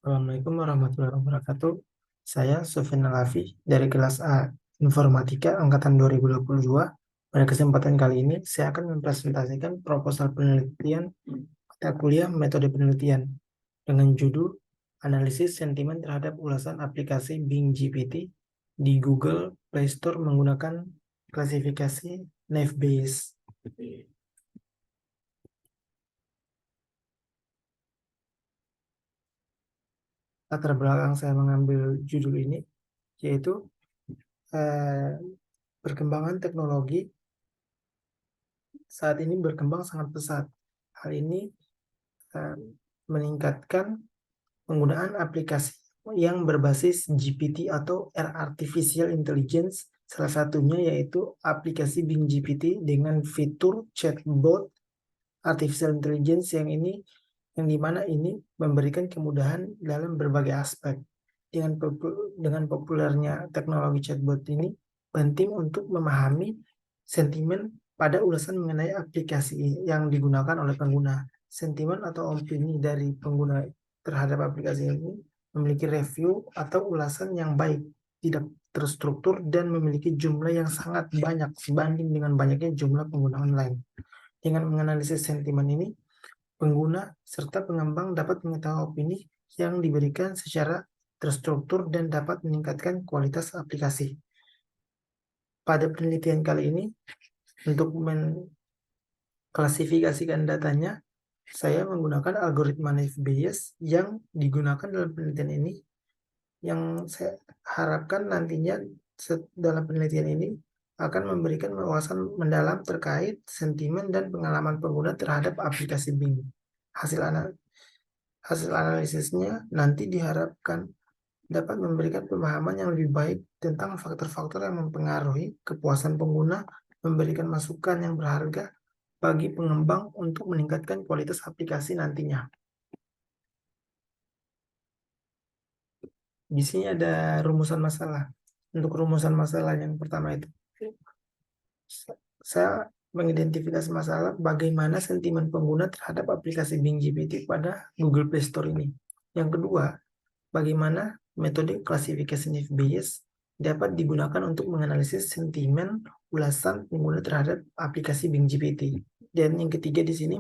Assalamualaikum warahmatullahi wabarakatuh. Saya Sofyan Alafi dari kelas A Informatika Angkatan 2022. Pada kesempatan kali ini, saya akan mempresentasikan proposal penelitian mata kuliah metode penelitian dengan judul Analisis Sentimen terhadap ulasan aplikasi Bing GPT di Google Play Store menggunakan klasifikasi Naive Bayes. Latar belakang saya mengambil judul ini yaitu perkembangan teknologi saat ini berkembang sangat pesat. Hal ini meningkatkan penggunaan aplikasi yang berbasis GPT atau Artificial Intelligence. Salah satunya yaitu aplikasi Bing GPT dengan fitur chatbot Artificial Intelligence yang dimana ini memberikan kemudahan dalam berbagai aspek. Dengan populernya teknologi chatbot ini, penting untuk memahami sentimen pada ulasan mengenai aplikasi yang digunakan oleh pengguna. Sentimen atau opini dari pengguna terhadap aplikasi ini memiliki review atau ulasan yang baik, tidak terstruktur, dan memiliki jumlah yang sangat banyak sebanding dengan banyaknya jumlah pengguna online. Dengan menganalisis sentimen ini, pengguna serta pengembang dapat mengetahui opini yang diberikan secara terstruktur dan dapat meningkatkan kualitas aplikasi. Pada penelitian kali ini, untuk mengklasifikasikan datanya, saya menggunakan algoritma Naive Bayes yang digunakan dalam penelitian ini, yang saya harapkan nantinya dalam penelitian ini akan memberikan wawasan mendalam terkait sentimen dan pengalaman pengguna terhadap aplikasi Bing. Hasil analisisnya nanti diharapkan dapat memberikan pemahaman yang lebih baik tentang faktor-faktor yang mempengaruhi kepuasan pengguna, memberikan masukan yang berharga bagi pengembang untuk meningkatkan kualitas aplikasi nantinya. Di sini ada rumusan masalah. Untuk rumusan masalah yang pertama itu, saya mengidentifikasi masalah bagaimana sentimen pengguna terhadap aplikasi Bing GPT pada Google Play Store ini. Yang kedua, bagaimana metode klasifikasi Naive Bayes dapat digunakan untuk menganalisis sentimen ulasan pengguna terhadap aplikasi Bing GPT. Dan yang ketiga di sini,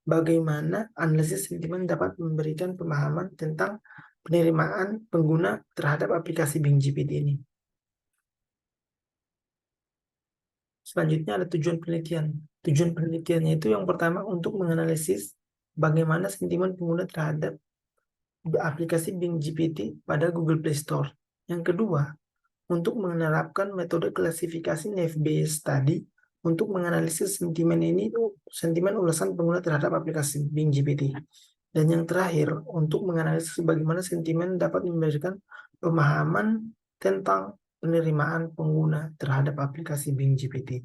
bagaimana analisis sentimen dapat memberikan pemahaman tentang penerimaan pengguna terhadap aplikasi Bing GPT ini. Selanjutnya ada tujuan penelitian. Tujuan penelitiannya itu yang pertama untuk menganalisis bagaimana sentimen pengguna terhadap aplikasi Bing GPT pada Google Play Store. Yang kedua, untuk menerapkan metode klasifikasi Naive Bayes tadi untuk menganalisis sentimen ulasan pengguna terhadap aplikasi Bing GPT. Dan yang terakhir, untuk menganalisis bagaimana sentimen dapat memberikan pemahaman tentang penerimaan pengguna terhadap aplikasi Bing GPT.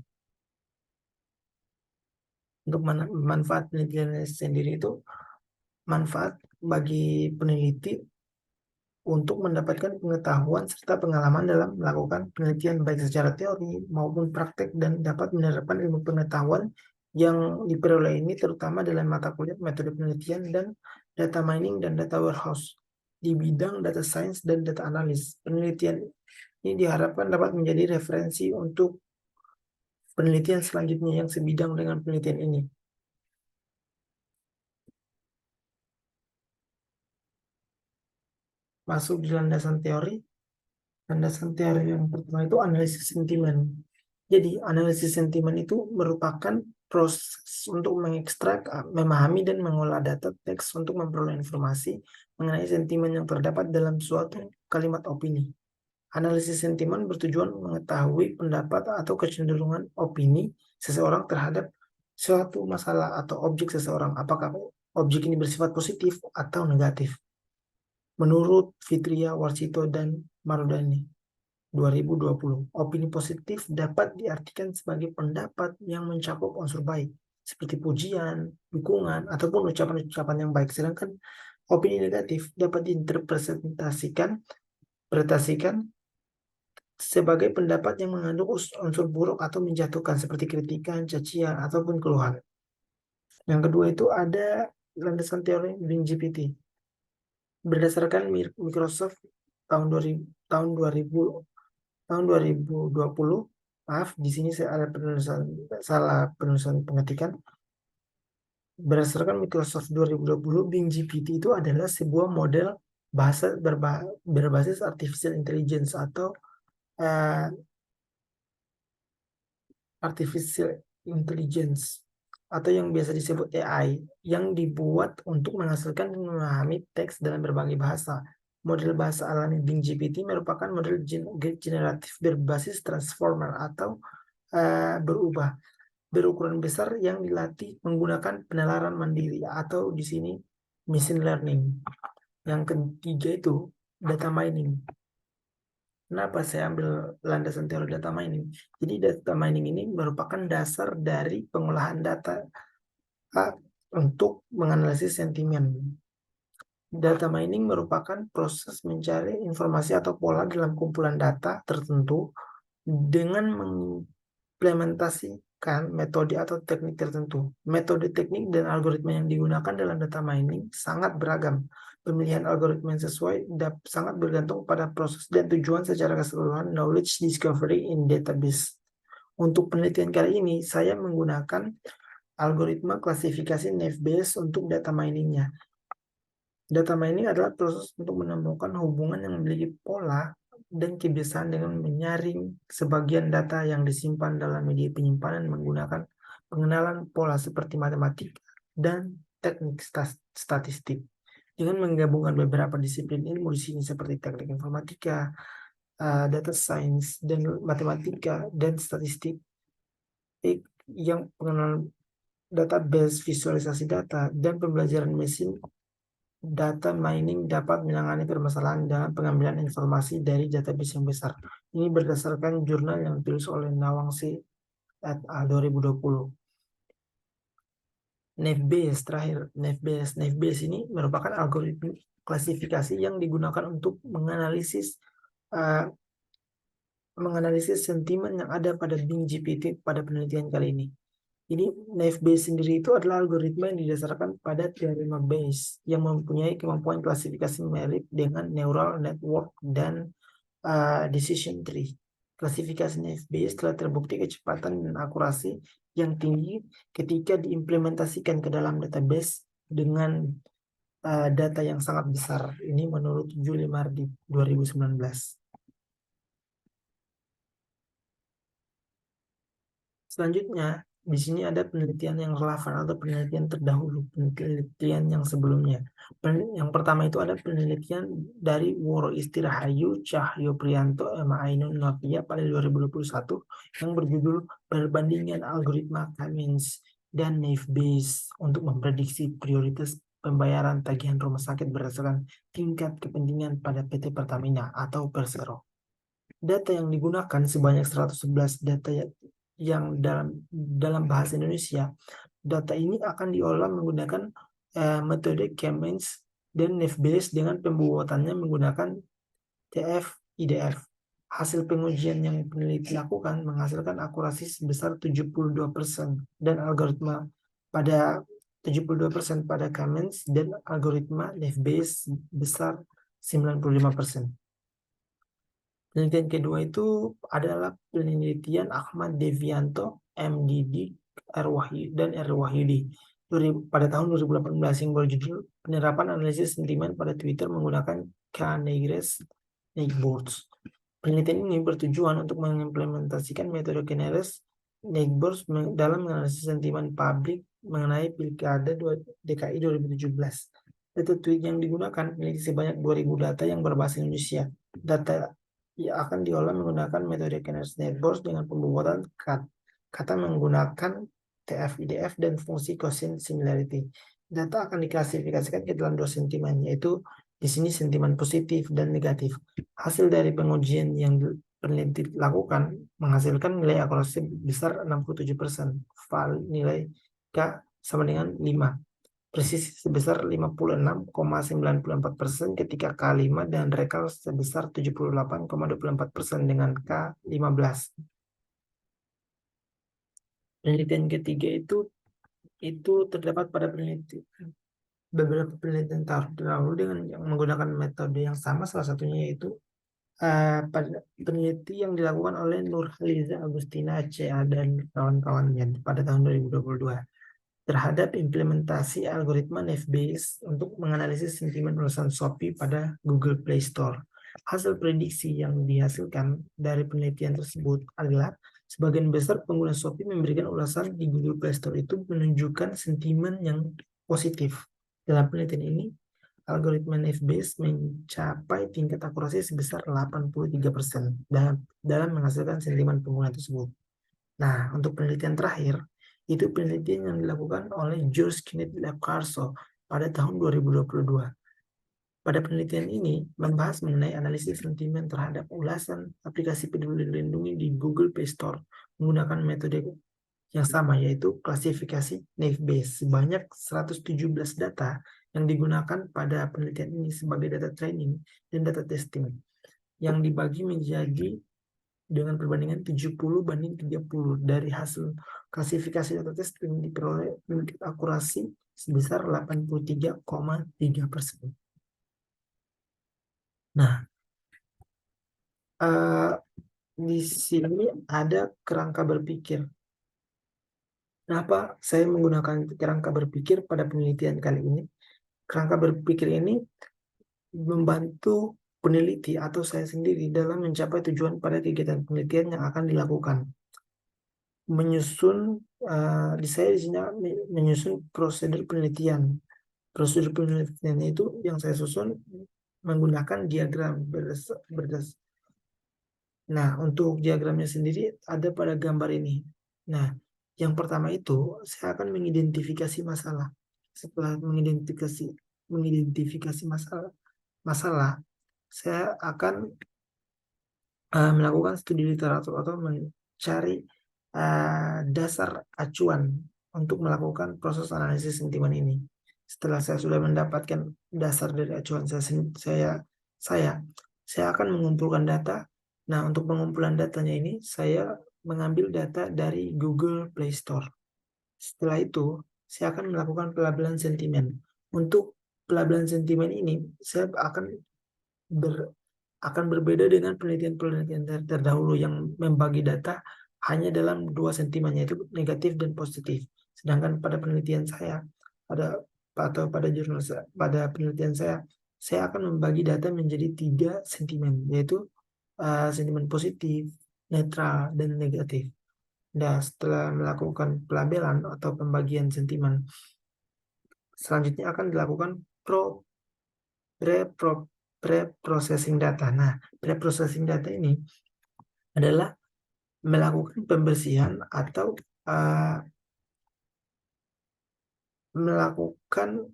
Untuk manfaat penelitian sendiri itu, manfaat bagi peneliti untuk mendapatkan pengetahuan serta pengalaman dalam melakukan penelitian baik secara teori maupun praktek dan dapat menerapkan ilmu pengetahuan yang diperoleh ini terutama dalam mata kuliah metode penelitian dan data mining dan data warehouse di bidang data science dan data analis. Penelitian ini diharapkan dapat menjadi referensi untuk penelitian selanjutnya yang sebidang dengan penelitian ini. Masuk di landasan teori. Landasan teori yang pertama itu analisis sentimen. Jadi analisis sentimen itu merupakan proses untuk mengekstrak, memahami, dan mengolah data teks untuk memperoleh informasi mengenai sentimen yang terdapat dalam suatu kalimat opini. Analisis sentimen bertujuan mengetahui pendapat atau kecenderungan opini seseorang terhadap suatu masalah atau objek seseorang. Apakah objek ini bersifat positif atau negatif? Menurut Fitria Warsito dan Marudani 2020, opini positif dapat diartikan sebagai pendapat yang mencakup unsur baik, seperti pujian, dukungan, ataupun ucapan-ucapan yang baik. Sedangkan opini negatif dapat diinterpretasikan sebagai pendapat yang mengandung unsur buruk atau menjatuhkan, seperti kritikan, cacian, ataupun keluhan. Yang kedua itu ada landasan teori Bing GPT. Berdasarkan Microsoft tahun 2020, maaf di sini saya ada salah penulisan pengetikan. Berdasarkan Microsoft 2020, Bing GPT itu adalah sebuah model bahasa berbasis artificial intelligence atau eh, artificial intelligence atau yang biasa disebut AI yang dibuat untuk menghasilkan dan memahami teks dalam berbagai bahasa. Model bahasa alami Bing GPT merupakan model generatif berbasis transformer atau berubah berukuran besar yang dilatih menggunakan penalaran mandiri atau di sini machine learning. Yang ketiga itu data mining. Kenapa saya ambil landasan teori data mining? Jadi data mining ini merupakan dasar dari pengolahan data untuk menganalisis sentimen. Data mining merupakan proses mencari informasi atau pola dalam kumpulan data tertentu dengan mengimplementasikan metode atau teknik tertentu. Metode, teknik, dan algoritma yang digunakan dalam data mining sangat beragam. Pemilihan algoritma yang sesuai sangat bergantung pada proses dan tujuan secara keseluruhan knowledge discovery in database. Untuk penelitian kali ini, saya menggunakan algoritma klasifikasi Naive-Bayes untuk data miningnya. Data mining adalah proses untuk menemukan hubungan yang memiliki pola dan kebiasaan dengan menyaring sebagian data yang disimpan dalam media penyimpanan menggunakan pengenalan pola seperti matematika dan teknik statistik. Dengan menggabungkan beberapa disiplin ilmu di sini seperti teknik informatika, data science, dan matematika, dan statistik yang pengenalan database, visualisasi data, dan pembelajaran mesin, data mining dapat menangani permasalahan dalam pengambilan informasi dari database yang besar. Ini berdasarkan jurnal yang ditulis oleh Nawangsi et al. 2020. Naive-Bayes terakhir, Naive-Bayes ini merupakan algoritma klasifikasi yang digunakan untuk menganalisis sentimen yang ada pada Bing GPT pada penelitian kali ini. Jadi Naive-Bayes sendiri itu adalah algoritma yang didasarkan pada teorema Bayes yang mempunyai kemampuan klasifikasi mirip dengan neural network dan decision tree. Klasifikasi Naive-Bayes telah terbukti kecepatan dan akurasi yang tinggi ketika diimplementasikan ke dalam database dengan data yang sangat besar. Ini menurut Juli Mardi 2019. Selanjutnya, di sini ada penelitian yang relevan atau penelitian terdahulu, penelitian yang sebelumnya. Yang pertama itu ada penelitian dari Woro Istirahayu, Cahyo Priyanto, Emma Ainun Novia pada 2021 yang berjudul Perbandingan Algoritma Cummins dan Naive-Bayes untuk memprediksi prioritas pembayaran tagihan rumah sakit berdasarkan tingkat kepentingan pada PT Pertamina atau Persero. Data yang digunakan sebanyak 111 data yang dalam bahasa Indonesia. Data ini akan diolah menggunakan metode Cummins dan Naive-Bayes dengan pembuatannya menggunakan TF-IDF. Hasil pengujian yang peneliti lakukan menghasilkan akurasi sebesar 72% dan algoritma pada 72% pada Cummins dan algoritma Naive-Bayes besar 95%. Penelitian kedua itu adalah penelitian Ahmad Devianto, MDD, dan R. Wahyudi pada tahun 2018 yang berjudul Penerapan Analisis Sentimen pada Twitter menggunakan K-Negres Neighbors. Penelitian ini bertujuan untuk mengimplementasikan metode K-Negres Neighbors dalam menganalisis sentimen publik mengenai Pilkada DKI 2017. Data tweet yang digunakan memiliki sebanyak 2.000 data yang berbahasa Indonesia. Data akan diolah menggunakan metode K-Negres Neighbors dengan pembuatan kata menggunakan TF-IDF dan fungsi quotient similarity. Data akan diklasifikasikan ke dalam dua sentimen, yaitu di sini sentimen positif dan negatif. Hasil dari pengujian yang peneliti lakukan menghasilkan nilai akurasi besar 67%, nilai K sama dengan 5. Presisi sebesar 56,94% ketika K5 dan rekal sebesar 78,24% dengan K15. Penelitian ketiga itu terdapat pada penelitian beberapa penelitian terdahulu dengan yang menggunakan metode yang sama, salah satunya yaitu pada peneliti yang dilakukan oleh Nurhaliza Agustina CA dan kawan-kawannya pada tahun 2022 terhadap implementasi algoritma Naive-Bayes untuk menganalisis sentimen ulasan Shopee pada Google Play Store. Hasil prediksi yang dihasilkan dari penelitian tersebut adalah sebagian besar pengguna Shopee memberikan ulasan di Google Play Store itu menunjukkan sentimen yang positif. Dalam penelitian ini, algoritma Naive-Bayes mencapai tingkat akurasi sebesar 83% dalam menghasilkan sentimen pengguna tersebut. Nah, untuk penelitian terakhir, itu penelitian yang dilakukan oleh George Kenneth Lacarso pada tahun 2022. Pada penelitian ini, membahas mengenai analisis sentimen terhadap ulasan aplikasi Peduli Lindungi di Google Play Store menggunakan metode yang sama, yaitu klasifikasi Naive-Bayes. Sebanyak 117 data yang digunakan pada penelitian ini sebagai data training dan data testing yang dibagi menjadi dengan perbandingan 70:30 dari hasil klasifikasi data testing diperoleh tingkat akurasi sebesar 83,3%. Nah, di sini ada kerangka berpikir. Kenapa saya menggunakan kerangka berpikir pada penelitian kali ini? Kerangka berpikir ini membantu peneliti atau saya sendiri dalam mencapai tujuan pada kegiatan penelitian yang akan dilakukan. Di sini menyusun prosedur penelitian. Prosedur penelitian itu yang saya susun menggunakan diagram Nah, untuk diagramnya sendiri ada pada gambar ini. Nah, yang pertama itu saya akan mengidentifikasi masalah. Setelah mengidentifikasi masalah, saya akan melakukan studi literatur atau mencari dasar acuan untuk melakukan proses analisis sentimen ini. Setelah saya sudah mendapatkan dasar dari acuan saya akan mengumpulkan data. Nah, untuk pengumpulan datanya ini, saya mengambil data dari Google Play Store. Setelah itu, saya akan melakukan pelabelan sentimen. Untuk pelabelan sentimen ini, saya akan berbeda dengan penelitian-penelitian terdahulu yang membagi data hanya dalam dua sentimen, yaitu negatif dan positif. Sedangkan pada penelitian saya, pada penelitian saya akan membagi data menjadi 3 sentimen, yaitu sentimen positif, netral, dan negatif. Nah, setelah melakukan pelabelan atau pembagian sentimen, selanjutnya akan dilakukan pre-processing data. Nah, pre-processing data ini adalah melakukan pembersihan atau melakukan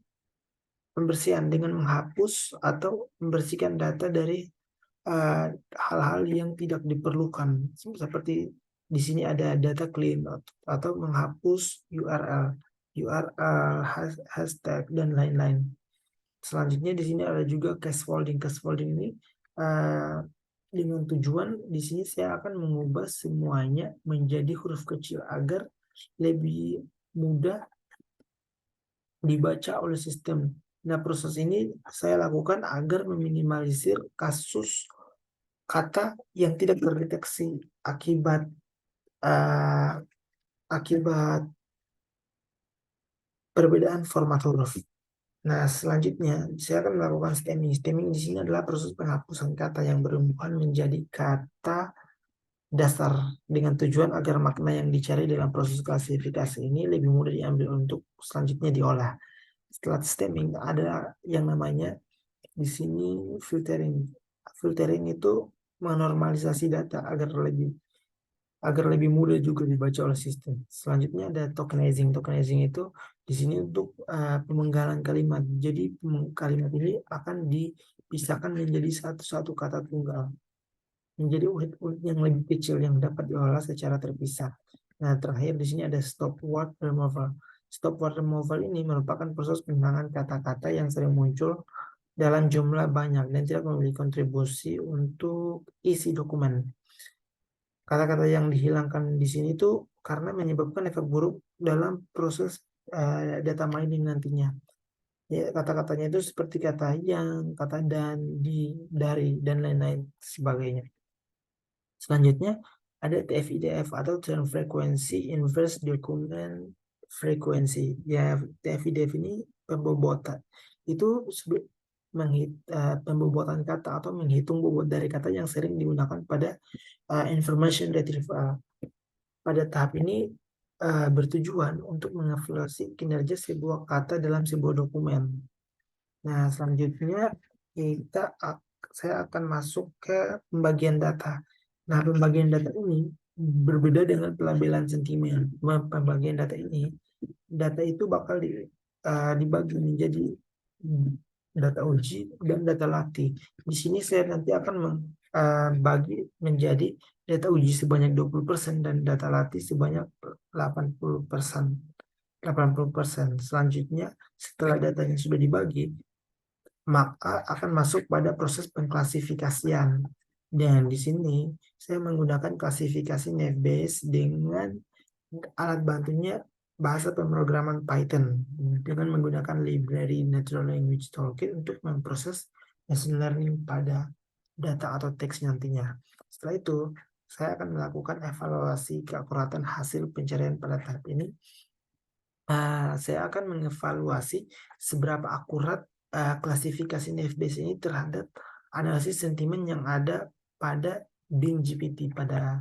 pembersihan dengan menghapus atau membersihkan data dari hal-hal yang tidak diperlukan, seperti di sini ada data clean atau menghapus URL, hashtag dan lain-lain. Selanjutnya di sini ada juga case folding. Case folding ini dengan tujuan di sini saya akan mengubah semuanya menjadi huruf kecil agar lebih mudah dibaca oleh sistem. Nah, proses ini saya lakukan agar meminimalisir kasus kata yang tidak terdeteksi akibat perbedaan format huruf. Nah, selanjutnya saya akan melakukan stemming. Stemming di sini adalah proses penghapusan kata yang berhubungan menjadi kata dasar dengan tujuan agar makna yang dicari dalam proses klasifikasi ini lebih mudah diambil untuk selanjutnya diolah. Setelah stemming ada yang namanya di sini filtering. Filtering itu menormalisasi data agar lebih mudah juga dibaca oleh sistem. Selanjutnya ada tokenizing. Tokenizing itu di sini untuk pemenggalan kalimat. Jadi kalimat ini akan dipisahkan menjadi satu kata tunggal, menjadi unit-unit yang lebih kecil yang dapat diolah secara terpisah. Nah, terakhir di sini ada stop word removal. Stop word removal ini merupakan proses penghilangan kata-kata yang sering muncul dalam jumlah banyak dan tidak memiliki kontribusi untuk isi dokumen. Kata-kata yang dihilangkan di sini itu karena menyebabkan efek buruk dalam proses data mining nantinya. Ya, kata-katanya itu seperti kata yang, kata dan, di, dari, dan lain-lain sebagainya. Selanjutnya ada TF-IDF atau Turn Frequency Inverse Document Frequency. Ya, TF-IDF ini pembobotan. Itu pembobotan kata atau menghitung bobot dari kata yang sering digunakan pada information retrieval. Pada tahap ini bertujuan untuk mengevaluasi kinerja sebuah kata dalam sebuah dokumen. Nah, selanjutnya saya akan masuk ke pembagian data. Nah, pembagian data ini berbeda dengan pelabelan sentimen. Pembagian data itu bakal dibagi menjadi data uji dan data latih. Di sini saya nanti akan membagi menjadi data uji sebanyak 20% dan data latih sebanyak 80%. 80%. Selanjutnya, setelah datanya sudah dibagi, maka akan masuk pada proses pengklasifikasian. Dan di sini saya menggunakan klasifikasi Naive-Bayes dengan alat bantunya bahasa pemrograman Python dengan menggunakan library Natural Language Toolkit untuk memproses machine learning pada data atau teks nantinya. Setelah itu, saya akan melakukan evaluasi keakuratan hasil pencarian pada tahap ini. Saya akan mengevaluasi seberapa akurat klasifikasi Naive-Bayes ini terhadap analisis sentimen yang ada pada Bing GPT, pada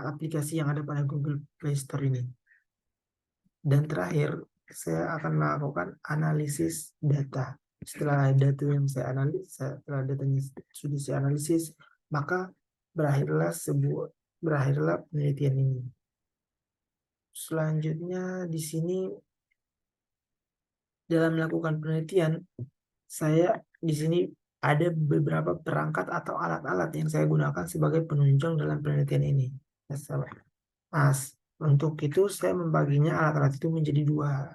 aplikasi yang ada pada Google Play Store ini. Dan terakhir, saya akan melakukan analisis data. Setelah data yang saya analisis, setelah datanya sudah saya analisis, maka berakhirlah penelitian ini. Selanjutnya di sini dalam melakukan penelitian, saya di sini ada beberapa perangkat atau alat-alat yang saya gunakan sebagai penunjang dalam penelitian ini. Untuk itu saya membaginya alat-alat itu menjadi dua.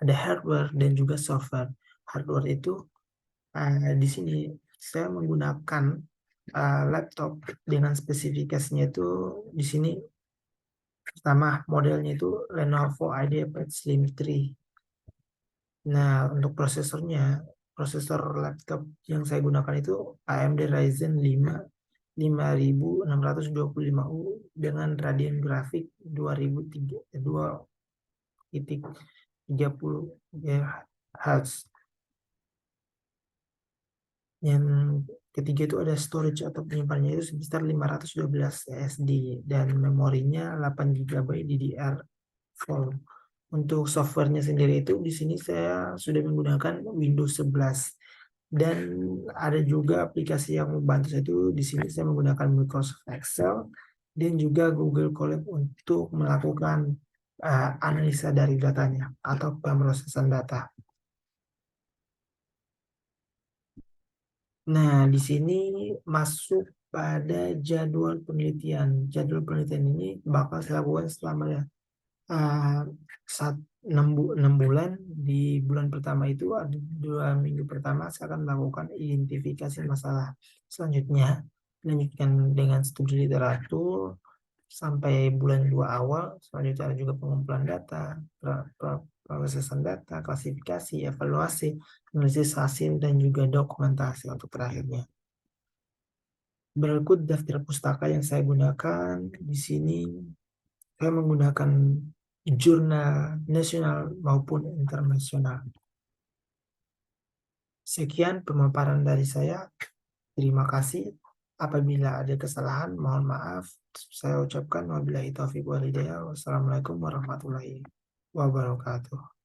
Ada hardware dan juga software. Hardware itu di sini saya menggunakan laptop dengan spesifikasinya itu di sini pertama modelnya itu Lenovo IdeaPad Slim 3. Nah, untuk prosesor laptop yang saya gunakan itu AMD Ryzen 5 5625U dengan Radeon grafik 2.30 GHz. Yang ketiga itu ada storage atau penyimpanannya itu sebesar 512 SD dan memorinya 8 GB DDR4. Untuk softwarenya sendiri itu di sini saya sudah menggunakan Windows 11 dan ada juga aplikasi yang membantu saya itu di sini saya menggunakan Microsoft Excel dan juga Google Colab untuk melakukan analisa dari datanya atau pemrosesan data. Nah, di sini masuk pada jadwal penelitian. Jadwal penelitian ini bakal saya lakukan selama 6 bulan. Di bulan pertama itu ada 2 minggu pertama saya akan melakukan identifikasi masalah. Selanjutnya lanjutkan dengan studi literatur sampai bulan 2 awal. Selanjutnya ada juga pengumpulan data, prosesan data, klasifikasi, evaluasi, analisis hasil, dan juga dokumentasi untuk terakhirnya. Berikut daftar pustaka yang saya gunakan. Di sini saya menggunakan jurnal nasional maupun internasional. Sekian pemaparan dari saya. Terima kasih. Apabila ada kesalahan, mohon maaf. Saya ucapkan wabillahi taufiq wal hidayah. Wassalamualaikum warahmatullahi wabarakatuh.